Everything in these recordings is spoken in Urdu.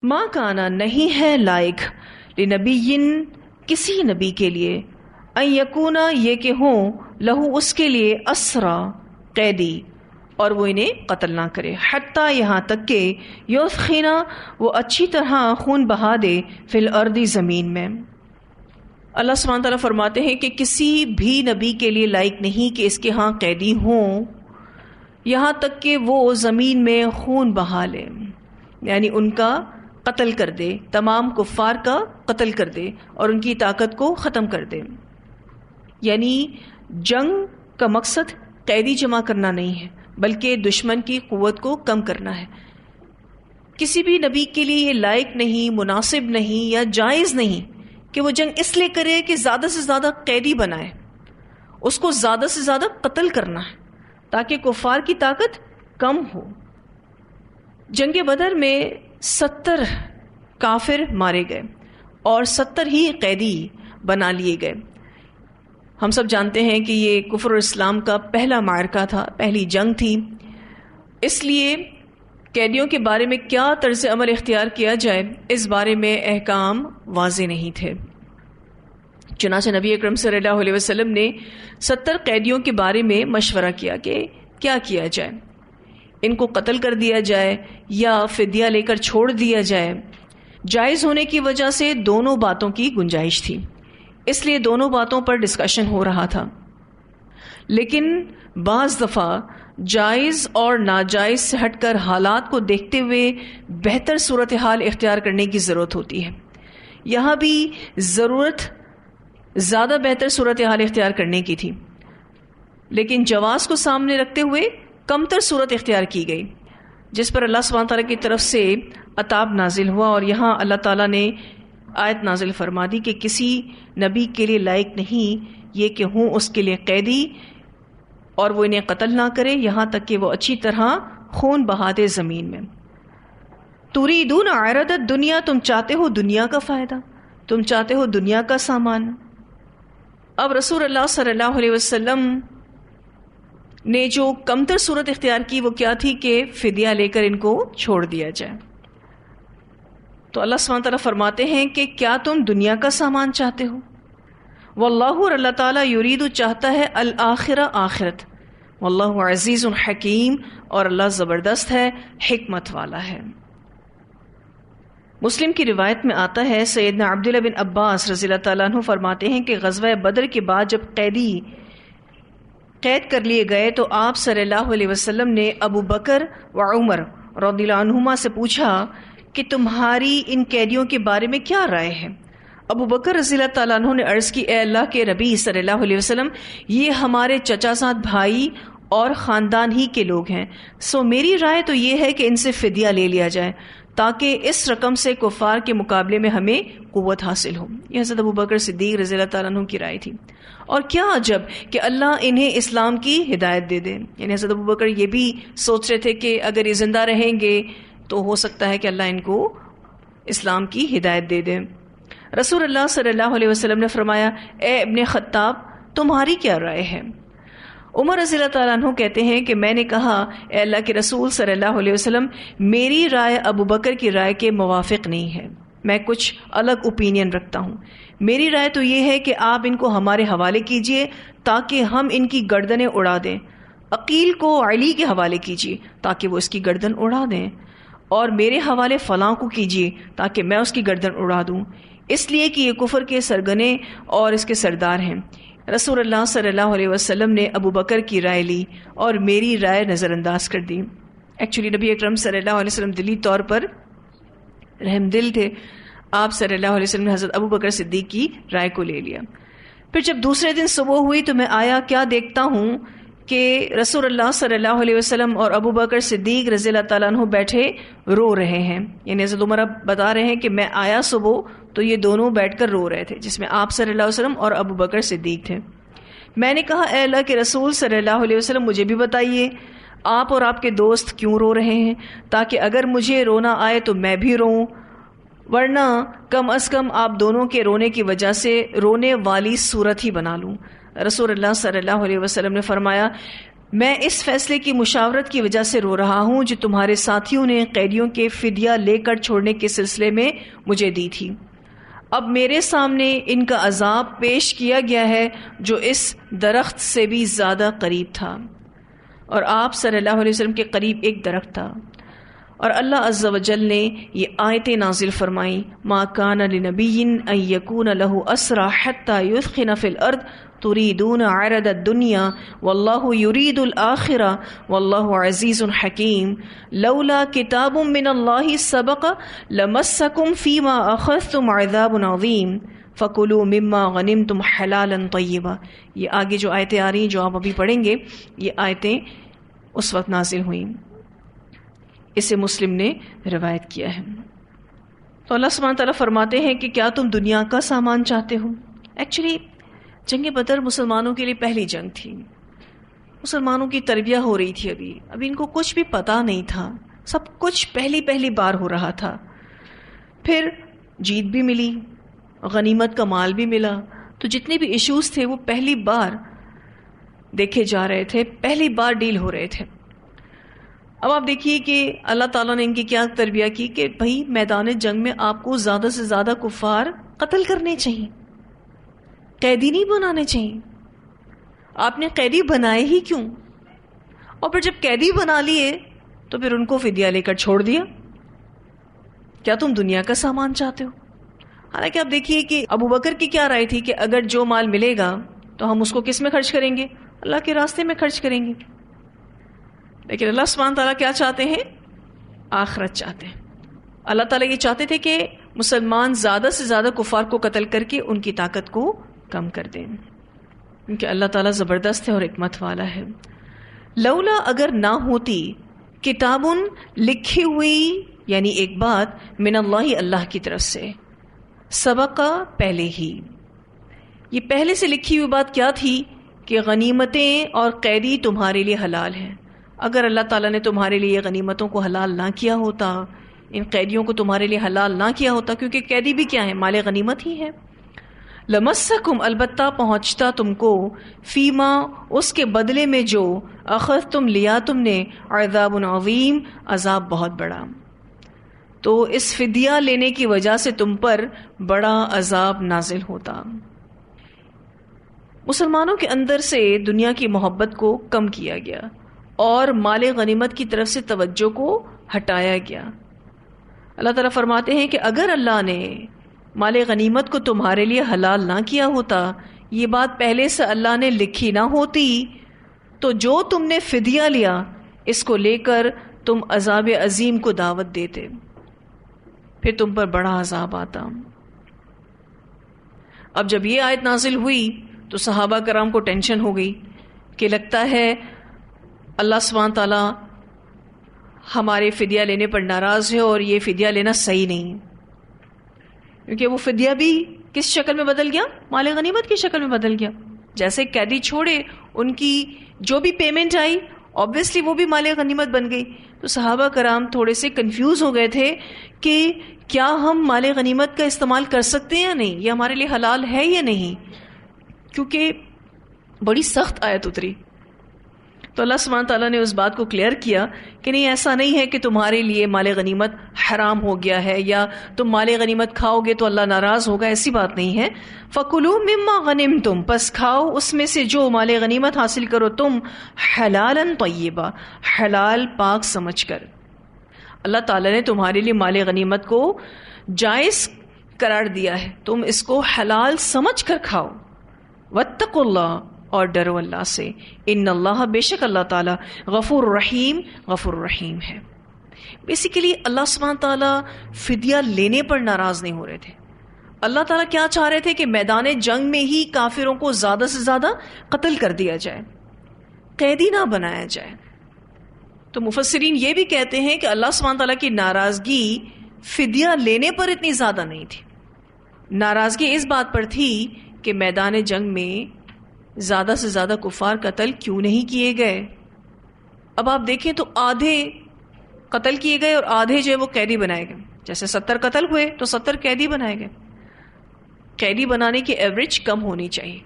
ماں کانا نہیں ہے لائق لنبیٍ کسی نبی کے لیے ان یکونا یہ کہ ہوں لہو اس کے لیے اسرا قیدی اور وہ انہیں قتل نہ کرے حتیٰ یہاں تک کہ یثخنا وہ اچھی طرح خون بہا دے فی الارض زمین میں. اللہ سبحانہ تعالیٰ فرماتے ہیں کہ کسی بھی نبی کے لیے لائق نہیں کہ اس کے ہاں قیدی ہوں یہاں تک کہ وہ زمین میں خون بہا لے، یعنی ان کا قتل کر دے، تمام کفار کا قتل کر دے اور ان کی طاقت کو ختم کر دے. یعنی جنگ کا مقصد قیدی جمع کرنا نہیں ہے بلکہ دشمن کی قوت کو کم کرنا ہے. کسی بھی نبی کے لیے یہ لائق نہیں، مناسب نہیں یا جائز نہیں کہ وہ جنگ اس لیے کرے کہ زیادہ سے زیادہ قیدی بنائے، اس کو زیادہ سے زیادہ قتل کرنا ہے تاکہ کفار کی طاقت کم ہو. جنگ بدر میں 70 کافر مارے گئے اور 70 ہی قیدی بنا لیے گئے. ہم سب جانتے ہیں کہ یہ کفر اور اسلام کا پہلا معرکہ تھا، پہلی جنگ تھی، اس لیے قیدیوں کے بارے میں کیا طرز عمل اختیار کیا جائے اس بارے میں احکام واضح نہیں تھے. چنانچہ نبی اکرم صلی اللہ علیہ وسلم نے 70 قیدیوں کے بارے میں مشورہ کیا کہ کیا کیا جائے، ان کو قتل کر دیا جائے یا فدیہ لے کر چھوڑ دیا جائے. جائز ہونے کی وجہ سے دونوں باتوں کی گنجائش تھی، اس لیے دونوں باتوں پر ڈسکشن ہو رہا تھا. لیکن بعض دفعہ جائز اور ناجائز سے ہٹ کر حالات کو دیکھتے ہوئے بہتر صورتحال اختیار کرنے کی ضرورت ہوتی ہے. یہاں بھی ضرورت زیادہ بہتر صورتحال اختیار کرنے کی تھی، لیکن جواز کو سامنے رکھتے ہوئے کمتر صورت اختیار کی گئی جس پر اللہ سبحانہ تعالیٰ کی طرف سے عتاب نازل ہوا. اور یہاں اللہ تعالیٰ نے آیت نازل فرما دی کہ کسی نبی کے لیے لائق نہیں یہ کہ ہوں اس کے لیے قیدی اور وہ انہیں قتل نہ کرے یہاں تک کہ وہ اچھی طرح خون بہا دے زمین میں. تریدون عرض الدنیا تم چاہتے ہو دنیا کا فائدہ، تم چاہتے ہو دنیا کا سامان. اب رسول اللہ صلی اللہ علیہ وسلم نے جو کمتر صورت اختیار کی وہ کیا تھی کہ فدیہ لے کر ان کو چھوڑ دیا جائے. تو اللہ سبحانہ تعالیٰ فرماتے ہیں کہ کیا تم دنیا کا سامان چاہتے ہو؟ واللہ اور اللہ تعالیٰ یرید چاہتا ہے الآخرہ آخرت، واللہ عزیز حکیم اور اللہ زبردست ہے، حکمت والا ہے. مسلم کی روایت میں آتا ہے سیدنا عبداللہ بن عباس رضی اللہ تعالیٰ عنہ فرماتے ہیں کہ غزوہ بدر کے بعد جب قیدی قید کر لیے گئے تو آپ صلی اللہ علیہ وسلم نے ابو بکر و عمر رضی اللہ عنہما سے پوچھا کہ تمہاری ان قیدیوں کے بارے میں کیا رائے ہے؟ ابو بکر رضی اللہ تعالیٰ عنہ نے عرض کی اے اللہ کے نبی صلی اللہ علیہ وسلم یہ ہمارے چچا زاد بھائی اور خاندان ہی کے لوگ ہیں، سو میری رائے تو یہ ہے کہ ان سے فدیہ لے لیا جائے تاکہ اس رقم سے کفار کے مقابلے میں ہمیں قوت حاصل ہو. یہ حضرت ابو بکر صدیق رضی اللہ تعالیٰ عنہ کی رائے تھی. اور کیا عجب کہ اللہ انہیں اسلام کی ہدایت دے دے. یعنی حضرت ابو بکر یہ بھی سوچ رہے تھے کہ اگر یہ زندہ رہیں گے تو ہو سکتا ہے کہ اللہ ان کو اسلام کی ہدایت دے دے. رسول اللہ صلی اللہ علیہ وسلم نے فرمایا اے ابن خطاب تمہاری کیا رائے ہے؟ عمر رضی اللہ تعالیٰ عنہ کہتے ہیں کہ میں نے کہا اے اللہ کے رسول صلی اللہ علیہ وسلم میری رائے ابو بکر کی رائے کے موافق نہیں ہے، میں کچھ الگ اوپینین رکھتا ہوں. میری رائے تو یہ ہے کہ آپ ان کو ہمارے حوالے کیجئے تاکہ ہم ان کی گردنیں اڑا دیں. عقیل کو علی کے حوالے کیجئے تاکہ وہ اس کی گردن اڑا دیں، اور میرے حوالے فلاں کو کیجئے تاکہ میں اس کی گردن اڑا دوں، اس لیے کہ یہ کفر کے سرگنے اور اس کے سردار ہیں. رسول اللہ صلی اللہ علیہ وسلم نے ابو بکر کی رائے لی اور میری رائے نظر انداز کر دی. ایکچولی نبی اکرم صلی اللہ علیہ وسلم دلی طور پر رحم دل تھے. آپ صلی اللہ علیہ وسلم نے حضرت ابو بکر صدیق کی رائے کو لے لیا. پھر جب دوسرے دن صبح ہوئی تو میں آیا، کیا دیکھتا ہوں کہ رسول اللہ صلی اللہ علیہ وسلم اور ابو بکر صدیق رضی اللہ تعالیٰ عنہ بیٹھے رو رہے ہیں. یعنی حضرت عمر اب بتا رہے ہیں کہ میں آیا صبح تو یہ دونوں بیٹھ کر رو رہے تھے، جس میں آپ صلی اللہ علیہ وسلم اور ابو بکر صدیق تھے. میں نے کہا اے اللہ کے رسول صلی اللہ علیہ وسلم مجھے بھی بتائیے آپ اور آپ کے دوست کیوں رو رہے ہیں، تاکہ اگر مجھے رونا آئے تو میں بھی روؤں، ورنہ کم از کم آپ دونوں کے رونے کی وجہ سے رونے والی صورت ہی بنا لوں. رسول اللہ صلی اللہ علیہ وسلم نے فرمایا میں اس فیصلے کی مشاورت کی وجہ سے رو رہا ہوں جو تمہارے ساتھیوں نے قیدیوں کے فدیہ لے کر چھوڑنے کے سلسلے میں مجھے دی تھی. اب میرے سامنے ان کا عذاب پیش کیا گیا ہے جو اس درخت سے بھی زیادہ قریب تھا. اور آپ صلی اللہ علیہ وسلم کے قریب ایک درخت تھا. اور اللہ عز و جل نے یہ آیتیں نازل فرمائیں. ما کان لنبی ان یکون لہ اسرى حتى یثخن فی الارض تریدون عرض الدنیا واللہ یرید الآخرہ واللہ عزیز حکیم. لولا کتاب من اللہ سبق لمسکم فیما اخذتم عذاب عظیم فکلوا مما غنمتم حلالا طیبا. یہ آگے جو آیتیں آ رہی ہیں جو آپ ابھی پڑھیں گے، یہ آیتیں اس وقت نازل ہوئیں. اسے مسلم نے روایت کیا ہے. تو اللہ سبحانہ تعالیٰ فرماتے ہیں کہ کیا تم دنیا کا سامان چاہتے ہو؟ ایکچولی جنگ بدر مسلمانوں کے لیے پہلی جنگ تھی. مسلمانوں کی تربیت ہو رہی تھی. ابھی ان کو کچھ بھی پتا نہیں تھا. سب کچھ پہلی بار ہو رہا تھا. پھر جیت بھی ملی، غنیمت کا مال بھی ملا. تو جتنے بھی ایشوز تھے وہ پہلی بار دیکھے جا رہے تھے، پہلی بار ڈیل ہو رہے تھے. اب آپ دیکھیے کہ اللہ تعالیٰ نے ان کی کیا تربیت کی کہ بھائی میدان جنگ میں آپ کو زیادہ سے زیادہ کفار قتل کرنے چاہیے، قیدی نہیں بنانے چاہیے. آپ نے قیدی بنائے ہی کیوں؟ اور پھر جب قیدی بنا لیے تو پھر ان کو فدیہ لے کر چھوڑ دیا. کیا تم دنیا کا سامان چاہتے ہو؟ حالانکہ آپ دیکھیے کہ ابو بکر کی کیا رائے تھی کہ اگر جو مال ملے گا تو ہم اس کو کس میں خرچ کریں گے؟ اللہ کے راستے میں خرچ کریں گے. لیکن اللہ سبحانہ تعالیٰ کیا چاہتے ہیں؟ آخرت چاہتے ہیں. اللہ تعالیٰ یہ چاہتے تھے کہ مسلمان زیادہ سے زیادہ کفار کو قتل کر کے ان کی طاقت کو کم کر دیں، کیونکہ اللہ تعالیٰ زبردست ہے اور حکمت والا ہے. لولا اگر نہ ہوتی کتابن لکھی ہوئی، یعنی ایک بات من اللہ اللہ کی طرف سے، سبقہ پہلے ہی. یہ پہلے سے لکھی ہوئی بات کیا تھی کہ غنیمتیں اور قیدی تمہارے لیے حلال ہیں. اگر اللہ تعالیٰ نے تمہارے لیے غنیمتوں کو حلال نہ کیا ہوتا، ان قیدیوں کو تمہارے لیے حلال نہ کیا ہوتا، کیونکہ قیدی بھی کیا ہے؟ مال غنیمت ہی ہے. لمسکم البتہ پہنچتا تم کو، فیما اس کے بدلے میں جو اخذ تم لیا تم نے، عذاب عظیم عذاب بہت بڑا. تو اس فدیہ لینے کی وجہ سے تم پر بڑا عذاب نازل ہوتا. مسلمانوں کے اندر سے دنیا کی محبت کو کم کیا گیا اور مال غنیمت کی طرف سے توجہ کو ہٹایا گیا. اللہ تعالیٰ فرماتے ہیں کہ اگر اللہ نے مال غنیمت کو تمہارے لیے حلال نہ کیا ہوتا، یہ بات پہلے سے اللہ نے لکھی نہ ہوتی، تو جو تم نے فدیہ لیا اس کو لے کر تم عذاب عظیم کو دعوت دیتے، پھر تم پر بڑا عذاب آتا. اب جب یہ آیت نازل ہوئی تو صحابہ کرام کو ٹینشن ہو گئی کہ لگتا ہے اللہ سبحانہ تعالیٰ ہمارے فدیہ لینے پر ناراض ہے اور یہ فدیہ لینا صحیح نہیں، کیونکہ وہ فدیہ بھی کس شکل میں بدل گیا؟ مال غنیمت کی شکل میں بدل گیا. جیسے قیدی چھوڑے ان کی جو بھی پیمنٹ آئی obviously وہ بھی مال غنیمت بن گئی. تو صحابہ کرام تھوڑے سے کنفیوز ہو گئے تھے کہ کیا ہم مال غنیمت کا استعمال کر سکتے ہیں یا نہیں، یہ ہمارے لیے حلال ہے یا نہیں، کیونکہ بڑی سخت آیت اتری. تو اللہ سبحانہ تعالیٰ نے اس بات کو کلیئر کیا کہ نہیں، ایسا نہیں ہے کہ تمہارے لیے مال غنیمت حرام ہو گیا ہے یا تم مال غنیمت کھاؤ گے تو اللہ ناراض ہوگا، ایسی بات نہیں ہے. فَكُلُوا مِمَّا غَنِمْتُمْ، پس کھاؤ اس میں سے جو مال غنیمت حاصل کرو تم، حلالاً طیبا، حلال پاک سمجھ کر. اللہ تعالیٰ نے تمہارے لیے مال غنیمت کو جائز قرار دیا ہے، تم اس کو حلال سمجھ کر کھاؤ. وَاتَّقُوا اللَّهَ، اور ڈرو اللہ سے. ان اللہ، بے شک اللہ تعالیٰ، غفور رحیم، غفور رحیم ہے. بیسیکلی اللہ سبحانہ تعالیٰ فدیہ لینے پر ناراض نہیں ہو رہے تھے. اللہ تعالیٰ کیا چاہ رہے تھے کہ میدان جنگ میں ہی کافروں کو زیادہ سے زیادہ قتل کر دیا جائے، قیدی نہ بنایا جائے. تو مفسرین یہ بھی کہتے ہیں کہ اللہ سبحانہ تعالیٰ کی ناراضگی فدیہ لینے پر اتنی زیادہ نہیں تھی، ناراضگی اس بات پر تھی کہ میدان جنگ میں زیادہ سے زیادہ کفار قتل کیوں نہیں کیے گئے. اب آپ دیکھیں تو آدھے قتل کیے گئے اور آدھے جو ہے وہ قیدی بنائے گئے. جیسے 70 قتل ہوئے تو 70 قیدی بنائے گئے. قیدی بنانے کی ایوریج کم ہونی چاہیے،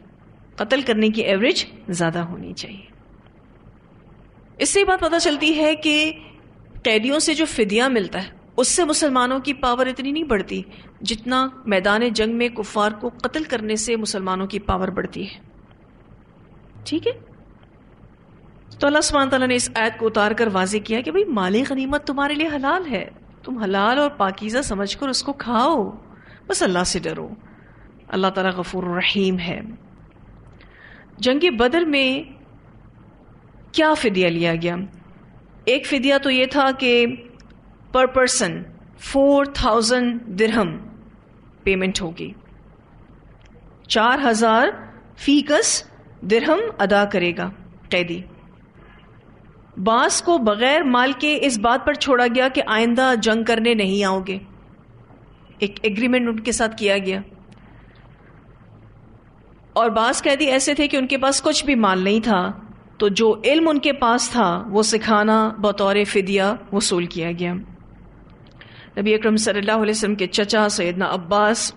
قتل کرنے کی ایوریج زیادہ ہونی چاہیے. اس سے یہ بات پتہ چلتی ہے کہ قیدیوں سے جو فدیہ ملتا ہے اس سے مسلمانوں کی پاور اتنی نہیں بڑھتی جتنا میدان جنگ میں کفار کو قتل کرنے سے مسلمانوں کی پاور بڑھتی ہے. ٹھیک ہے. تو اللہ سبحانہ تعالیٰ نے اس آیت کو اتار کر واضح کیا کہ بھئی مال غنیمت تمہارے لیے حلال ہے، تم حلال اور پاکیزہ سمجھ کر اس کو کھاؤ، بس اللہ سے ڈرو، اللہ تعالیٰ غفور الرحیم ہے. جنگ بدر میں کیا فدیہ لیا گیا؟ ایک فدیہ تو یہ تھا کہ پر پرسن 4000 درہم پیمنٹ ہوگی، 4000 فی کس درہم ادا کرے گا قیدی. بعض کو بغیر مال کے اس بات پر چھوڑا گیا کہ آئندہ جنگ کرنے نہیں آؤ گے، ایک ایگریمنٹ ان کے ساتھ کیا گیا. اور بعض قیدی ایسے تھے کہ ان کے پاس کچھ بھی مال نہیں تھا، تو جو علم ان کے پاس تھا وہ سکھانا بطور فدیہ وصول کیا گیا. نبی اکرم صلی اللہ علیہ وسلم کے چچا سیدنا عباس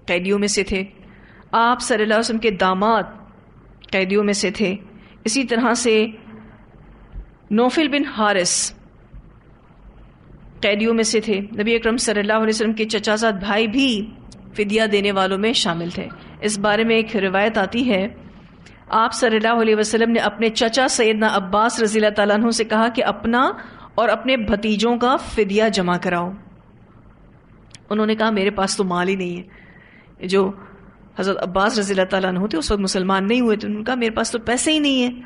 قیدیوں میں سے تھے، آپ صلی اللہ علیہ وسلم کے داماد قیدیوں میں سے تھے. اسی طرح سے نوفل بن حارث قیدیوں میں سے تھے. نبی اکرم صلی اللہ علیہ وسلم کے چچا زاد بھائی بھی فدیہ دینے والوں میں شامل تھے. اس بارے میں ایک روایت آتی ہے، آپ صلی اللہ علیہ وسلم نے اپنے چچا سیدنا عباس رضی اللہ تعالیٰ عنہ سے کہا کہ اپنا اور اپنے بھتیجوں کا فدیہ جمع کراؤ. انہوں نے کہا میرے پاس تو مال ہی نہیں ہے. جو حضرت عباس رضی اللہ تعالیٰ عنہ تھے اس وقت مسلمان نہیں ہوئے، تو انہوں نے کہا میرے پاس تو پیسے ہی نہیں ہیں.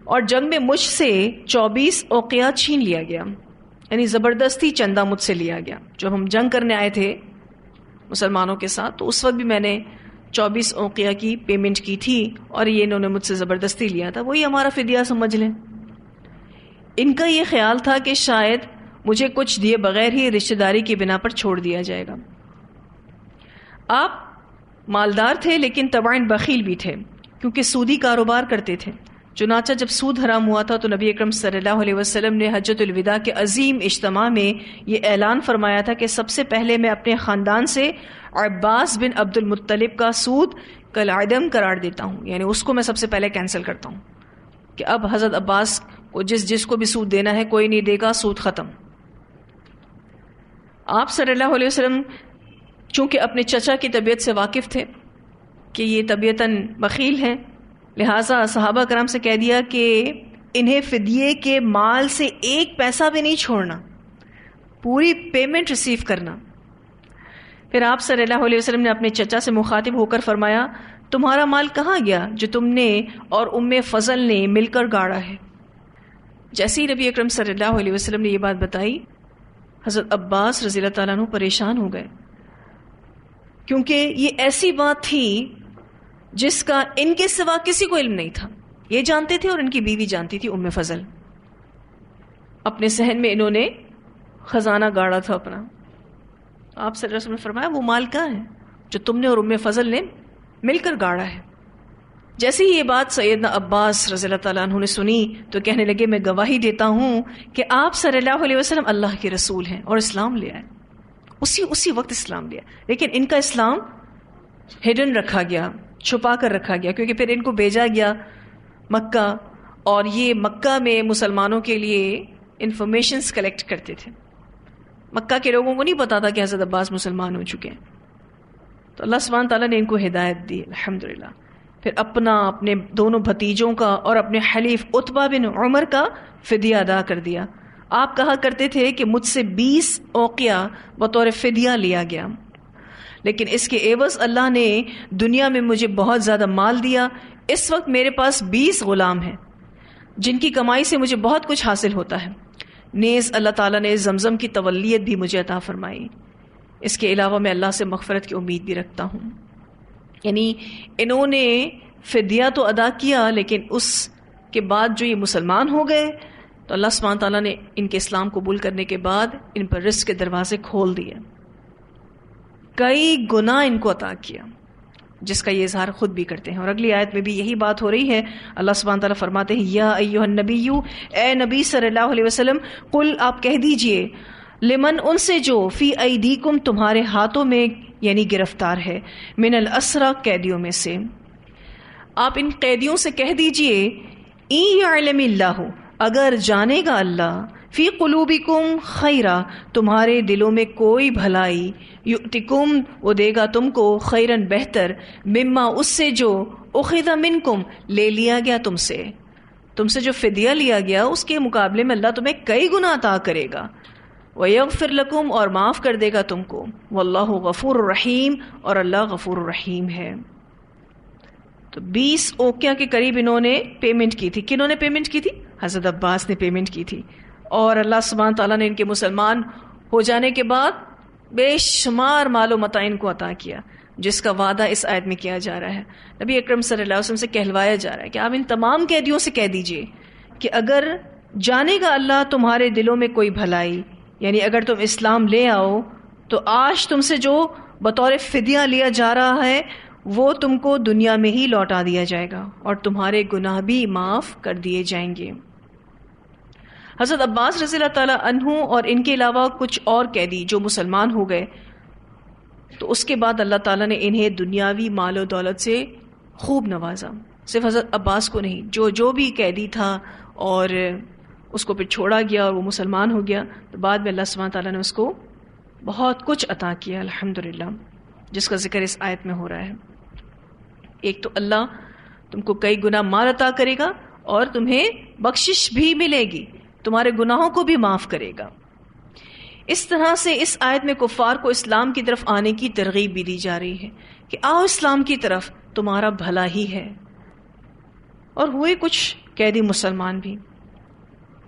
اور جنگ میں مجھ سے 24 اوقیہ چھین لیا گیا، یعنی زبردستی چندہ مجھ سے لیا گیا. جب ہم جنگ کرنے آئے تھے مسلمانوں کے ساتھ تو اس وقت بھی میں نے 24 اوقیہ کی پیمنٹ کی تھی اور یہ انہوں نے مجھ سے زبردستی لیا تھا، وہی ہمارا فدیہ سمجھ لیں. ان کا یہ خیال تھا کہ شاید مجھے کچھ دیے بغیر ہی رشتہ داری کی بنا پر چھوڑ دیا جائے گا. آپ مالدار تھے لیکن طبعاً بخیل بھی تھے کیونکہ سودی کاروبار کرتے تھے. چنانچہ جب سود حرام ہوا تھا تو نبی اکرم صلی اللہ علیہ وسلم نے حجۃ الوداع کے عظیم اجتماع میں یہ اعلان فرمایا تھا کہ سب سے پہلے میں اپنے خاندان سے عباس بن عبد المطلب کا سود کالعدم قرار دیتا ہوں، یعنی اس کو میں سب سے پہلے کینسل کرتا ہوں کہ اب حضرت عباس کو جس کو بھی سود دینا ہے کوئی نہیں دے گا، سود ختم. آپ صلی اللہ علیہ وسلم چونکہ اپنے چچا کی طبیعت سے واقف تھے کہ یہ طبیعتاً بخیل ہیں، لہٰذا صحابہ کرام سے کہہ دیا کہ انہیں فدیے کے مال سے ایک پیسہ بھی نہیں چھوڑنا، پوری پیمنٹ ریسیو کرنا. پھر آپ صلی اللہ علیہ وسلم نے اپنے چچا سے مخاطب ہو کر فرمایا تمہارا مال کہاں گیا جو تم نے اور ام فضل نے مل کر گاڑا ہے؟ جیسے ہی نبی اکرم صلی اللہ علیہ وسلم نے یہ بات بتائی حضرت عباس رضی اللہ تعالیٰ عنہ پریشان ہو گئے، کیونکہ یہ ایسی بات تھی جس کا ان کے سوا کسی کو علم نہیں تھا. یہ جانتے تھے اور ان کی بیوی جانتی تھی ام فضل. اپنے صحن میں انہوں نے خزانہ گاڑا تھا اپنا. آپ صلی اللہ علیہ وسلم نے فرمایا وہ مال کہاں ہے جو تم نے اور ام فضل نے مل کر گاڑا ہے؟ جیسے ہی یہ بات سیدنا عباس رضی اللہ تعالیٰ عنہ نے سنی تو کہنے لگے میں گواہی دیتا ہوں کہ آپ صلی اللہ علیہ وسلم اللہ کے رسول ہیں اور اسلام لے آئے. اسی وقت اسلام لیا، لیکن ان کا اسلام ہڈن رکھا گیا، چھپا کر رکھا گیا، کیونکہ پھر ان کو بھیجا گیا مکہ اور یہ مکہ میں مسلمانوں کے لیے انفارمیشنز کلیکٹ کرتے تھے. مکہ کے لوگوں کو نہیں پتا تھا کہ حضرت عباس مسلمان ہو چکے ہیں. تو اللہ سبحانہ تعالیٰ نے ان کو ہدایت دی الحمدللہ. پھر اپنے دونوں بھتیجوں کا اور اپنے حلیف عتبہ بن عمر کا فدیہ ادا کر دیا. آپ کہا کرتے تھے کہ مجھ سے 20 اوقیہ بطور فدیہ لیا گیا، لیکن اس کے عوض اللہ نے دنیا میں مجھے بہت زیادہ مال دیا. اس وقت میرے پاس 20 غلام ہیں جن کی کمائی سے مجھے بہت کچھ حاصل ہوتا ہے. نیز اللہ تعالیٰ نے زمزم کی تولیت بھی مجھے عطا فرمائی. اس کے علاوہ میں اللہ سے مغفرت کی امید بھی رکھتا ہوں. یعنی انہوں نے فدیہ تو ادا کیا، لیکن اس کے بعد جو یہ مسلمان ہو گئے تو اللہ سبحانہ تعالیٰ نے ان کے اسلام قبول کرنے کے بعد ان پر رزق کے دروازے کھول دیے، کئی گنا ان کو عطا کیا، جس کا یہ اظہار خود بھی کرتے ہیں. اور اگلی آیت میں بھی یہی بات ہو رہی ہے. اللہ سبحانہ تعالیٰ فرماتے ہیں یا ایھا النبی، اے نبی صلی اللہ علیہ وسلم، قل آپ کہہ دیجئے، لمن ان سے جو فی ایدیکم تمہارے ہاتھوں میں یعنی گرفتار ہے، من الاسری قیدیوں میں سے. آپ ان قیدیوں سے کہہ دیجئے ان یعلم اللہ، اگر جانے گا اللہ، فی قلوبکم خیرا، تمہارے دلوں میں کوئی بھلائی، یؤتکم، وہ دے گا تم کو، خیرن بہتر، مما، اس سے جو، اخذ منکم، لے لیا گیا تم سے جو فدیہ لیا گیا اس کے مقابلے میں اللہ تمہیں کئی گنا عطا کرے گا، وَيَغْفِرْ لَكُمْ، اور معاف کر دے گا تم کو، واللہ غفور الرحیم، اور اللہ غفور الرحیم ہے۔ تو 20 اوقیہ کے قریب انہوں نے پیمنٹ کی تھی۔ کنہوں نے پیمنٹ کی تھی؟ حضرت عباس نے پیمنٹ کی تھی، اور اللہ سبحانہ تعالیٰ نے ان کے مسلمان ہو جانے کے بعد بے شمار مال و متاع ان کو عطا کیا، جس کا وعدہ اس آیت میں کیا جا رہا ہے۔ نبی اکرم صلی اللہ علیہ وسلم سے کہلوایا جا رہا ہے کہ آپ ان تمام قیدیوں سے کہہ دیجئے کہ اگر جانے گا اللہ تمہارے دلوں میں کوئی بھلائی، یعنی اگر تم اسلام لے آؤ تو آج تم سے جو بطور فدیہ لیا جا رہا ہے وہ تم کو دنیا میں ہی لوٹا دیا جائے گا، اور تمہارے گناہ بھی معاف کر دیے جائیں گے۔ حضرت عباس رضی اللہ تعالیٰ عنہ اور ان کے علاوہ کچھ اور قیدی جو مسلمان ہو گئے، تو اس کے بعد اللہ تعالیٰ نے انہیں دنیاوی مال و دولت سے خوب نوازا۔ صرف حضرت عباس کو نہیں، جو بھی قیدی تھا اور اس کو پھر چھوڑا گیا اور وہ مسلمان ہو گیا، تو بعد میں اللہ سبحانہ تعالیٰ نے اس کو بہت کچھ عطا کیا الحمدللہ، جس کا ذکر اس آیت میں ہو رہا ہے۔ ایک تو اللہ تم کو کئی گنا مال عطا کرے گا، اور تمہیں بخشش بھی ملے گی، تمہارے گناہوں کو بھی معاف کرے گا۔ اس طرح سے اس آیت میں کفار کو اسلام کی طرف آنے کی ترغیب بھی دی جا رہی ہے کہ آؤ اسلام کی طرف، تمہارا بھلا ہی ہے۔ اور ہوئے کچھ قیدی مسلمان بھی،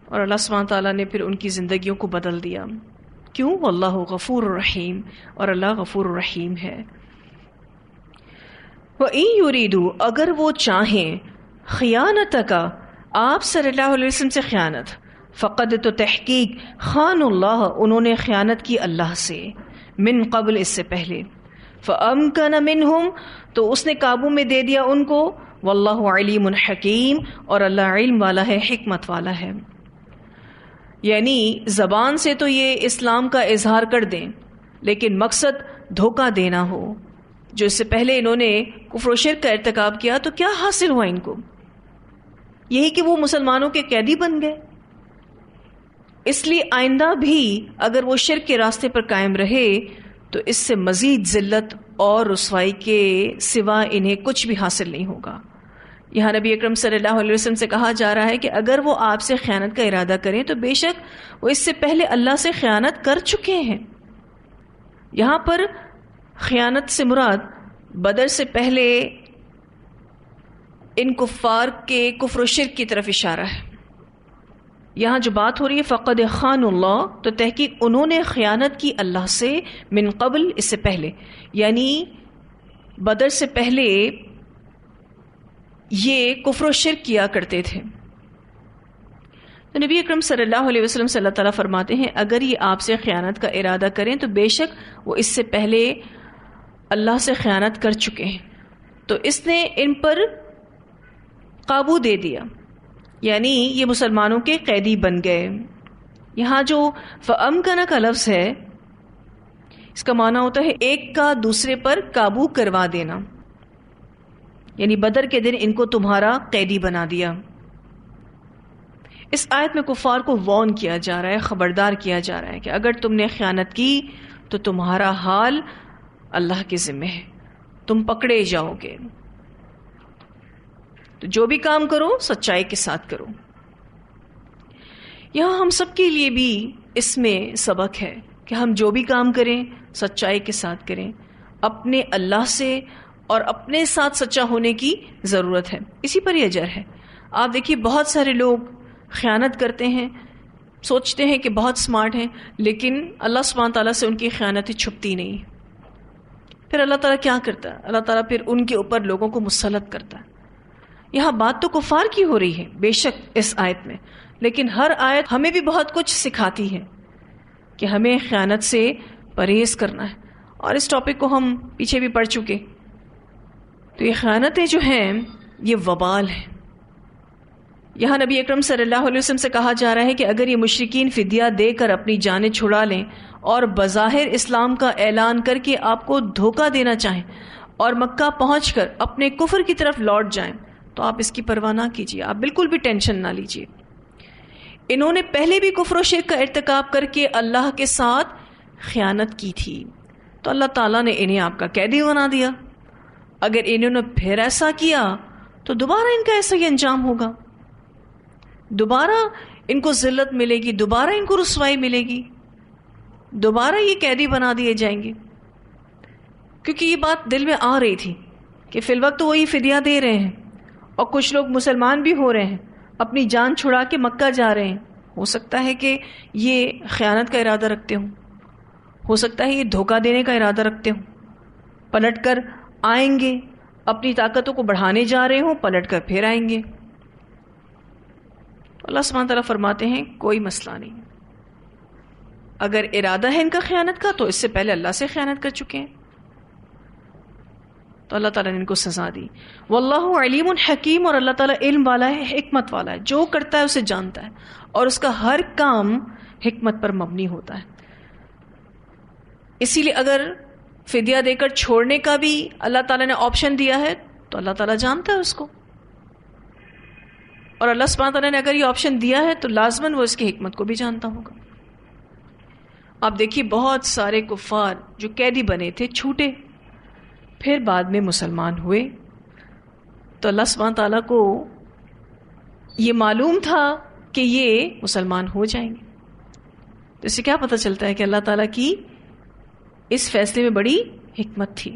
اور اللہ سبحانہ تعالیٰ نے پھر ان کی زندگیوں کو بدل دیا۔ کیوں؟ واللہ غفور الرحیم، اور اللہ غفور الرحیم ہے۔ وَإِن يُرِيدُوا، اگر وہ چاہیں، خیانتک، آپ صلی اللہ علیہ وسلم سے خیانت، فقد، تو تحقیق، خان اللہ، انہوں نے خیانت کی اللہ سے، من قبل، اس سے پہلے، فَأَمْكَنَ مِنْهُمْ، تو اس نے قابو میں دے دیا ان کو، واللہ علیم حکیم، اور اللہ علم والا ہے، حکمت والا ہے۔ یعنی زبان سے تو یہ اسلام کا اظہار کر دیں، لیکن مقصد دھوکہ دینا ہو۔ جو اس سے پہلے انہوں نے کفر و شرک کا ارتکاب کیا تو کیا حاصل ہوا ان کو؟ یہی کہ وہ مسلمانوں کے قیدی بن گئے۔ اس لیے آئندہ بھی اگر وہ شرک کے راستے پر قائم رہے تو اس سے مزید ذلت اور رسوائی کے سوا انہیں کچھ بھی حاصل نہیں ہوگا۔ یہاں نبی اکرم صلی اللہ علیہ وسلم سے کہا جا رہا ہے کہ اگر وہ آپ سے خیانت کا ارادہ کریں تو بے شک وہ اس سے پہلے اللہ سے خیانت کر چکے ہیں۔ یہاں پر خیانت سے مراد بدر سے پہلے ان کفار کے کفر و شرک کی طرف اشارہ ہے۔ یہاں جو بات ہو رہی ہے فقد خان اللہ، تو تحقیق انہوں نے خیانت کی اللہ سے، من قبل، اس سے پہلے، یعنی بدر سے پہلے یہ کفر و شرک کیا کرتے تھے۔ تو نبی اکرم صلی اللہ علیہ وسلم سے اللہ تعالیٰ فرماتے ہیں اگر یہ آپ سے خیانت کا ارادہ کریں تو بے شک وہ اس سے پہلے اللہ سے خیانت کر چکے ہیں، تو اس نے ان پر قابو دے دیا، یعنی یہ مسلمانوں کے قیدی بن گئے۔ یہاں جو فَأَمْكَنَ کا لفظ ہے اس کا معنی ہوتا ہے ایک کا دوسرے پر قابو کروا دینا، یعنی بدر کے دن ان کو تمہارا قیدی بنا دیا۔ اس آیت میں کفار کو وارن کیا جا رہا ہے، خبردار کیا جا رہا ہے کہ اگر تم نے خیانت کی تو تمہارا حال اللہ کے ذمہ ہے، تم پکڑے جاؤ گے۔ تو جو بھی کام کرو سچائی کے ساتھ کرو۔ یہاں ہم سب کے لیے بھی اس میں سبق ہے کہ ہم جو بھی کام کریں سچائی کے ساتھ کریں، اپنے اللہ سے اور اپنے ساتھ سچا ہونے کی ضرورت ہے، اسی پر یہ اجر ہے۔ آپ دیکھیے بہت سارے لوگ خیانت کرتے ہیں، سوچتے ہیں کہ بہت سمارٹ ہیں، لیکن اللہ سبحانہ تعالیٰ سے ان کی خیانتیں چھپتی نہیں۔ پھر اللہ تعالیٰ کیا کرتا ہے؟ اللہ تعالیٰ پھر ان کے اوپر لوگوں کو مسلط کرتا ہے۔ یہاں بات تو کفار کی ہو رہی ہے بے شک اس آیت میں، لیکن ہر آیت ہمیں بھی بہت کچھ سکھاتی ہے کہ ہمیں خیانت سے پرہیز کرنا ہے، اور اس ٹاپک کو ہم پیچھے بھی پڑھ چکے۔ تو یہ خیانتیں جو ہیں یہ وبال ہیں۔ یہاں نبی اکرم صلی اللہ علیہ وسلم سے کہا جا رہا ہے کہ اگر یہ مشرکین فدیہ دے کر اپنی جانیں چھڑا لیں اور بظاہر اسلام کا اعلان کر کے آپ کو دھوکہ دینا چاہیں اور مکہ پہنچ کر اپنے کفر کی طرف لوٹ جائیں تو آپ اس کی پرواہ نہ کیجیے، آپ بالکل بھی ٹینشن نہ لیجیے. انہوں نے پہلے بھی کفر و شرک کا ارتکاب کر کے اللہ کے ساتھ خیانت کی تھی، تو اللہ تعالیٰ نے انہیں آپ کا قیدی بنا دیا. اگر انہوں نے پھر ایسا کیا تو دوبارہ ان کا ایسا ہی انجام ہوگا، دوبارہ ان کو ذلت ملے گی، دوبارہ ان کو رسوائی ملے گی، دوبارہ یہ قیدی بنا دیے جائیں گے. کیونکہ یہ بات دل میں آ رہی تھی کہ فی الوقت وہی فدیہ دے رہے ہیں اور کچھ لوگ مسلمان بھی ہو رہے ہیں، اپنی جان چھڑا کے مکہ جا رہے ہیں. ہو سکتا ہے کہ یہ خیانت کا ارادہ رکھتے ہوں، ہو سکتا ہے یہ دھوکہ دینے کا ارادہ رکھتے ہوں، پلٹ کر آئیں گے، اپنی طاقتوں کو بڑھانے جا رہے ہوں، پلٹ کر پھر آئیں گے. اللہ سبحانہ تعالیٰ فرماتے ہیں کوئی مسئلہ نہیں، اگر ارادہ ہے ان کا خیانت کا تو اس سے پہلے اللہ سے خیانت کر چکے ہیں، تو اللہ تعالیٰ نے ان کو سزا دی. واللہ علیم حکیم، اور اللہ تعالیٰ علم والا ہے، حکمت والا ہے، جو کرتا ہے اسے جانتا ہے اور اس کا ہر کام حکمت پر مبنی ہوتا ہے. اسی لیے اگر فدیہ دے کر چھوڑنے کا بھی اللہ تعالیٰ نے آپشن دیا ہے تو اللہ تعالیٰ جانتا ہے اس کو، اور اللہ سبحانہ تعالیٰ نے اگر یہ آپشن دیا ہے تو لازماً وہ اس کی حکمت کو بھی جانتا ہوگا. آپ دیکھیے بہت سارے کفار جو قیدی بنے تھے چھوٹے، پھر بعد میں مسلمان ہوئے، تو اللہ سبحانہ تعالیٰ کو یہ معلوم تھا کہ یہ مسلمان ہو جائیں گے. تو اس سے کیا پتہ چلتا ہے کہ اللہ تعالیٰ کی اس فیصلے میں بڑی حکمت تھی.